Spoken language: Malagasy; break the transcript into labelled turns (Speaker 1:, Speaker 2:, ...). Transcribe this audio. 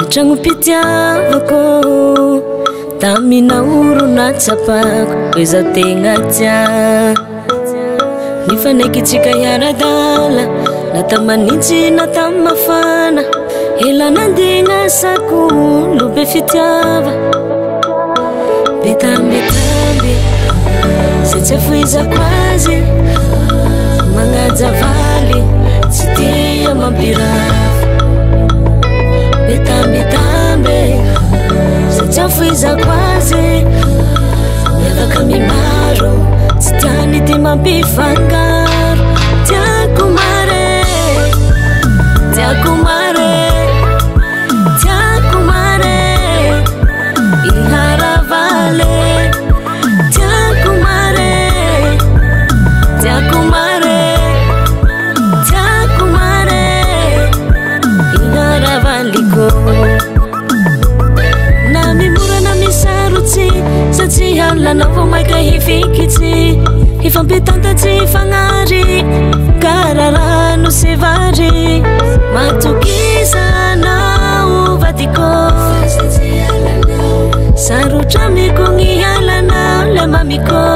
Speaker 1: tragno pitiavako taminaoro natsapako oeza tegna tia nifanekitsika hiaradala natamanitsy natamafana ela nandigna sako lobe fitiava betambetambe se tsy afoizako azy magnajavaly tsy tia mampirava betambetambe se tsy afoizako azy miavaka mimaro tsy tiany ty mampifangaro tiako mare tiako mare tiako mare iharavale tiako mare tiako mare tiako mare iharavaliko na mimora na misarotsy satria halana vao maika hifikitsy ifampitantatsy fagnary kararano sy vary matokizanao vadiko sarotra miko gny halanao le mamiko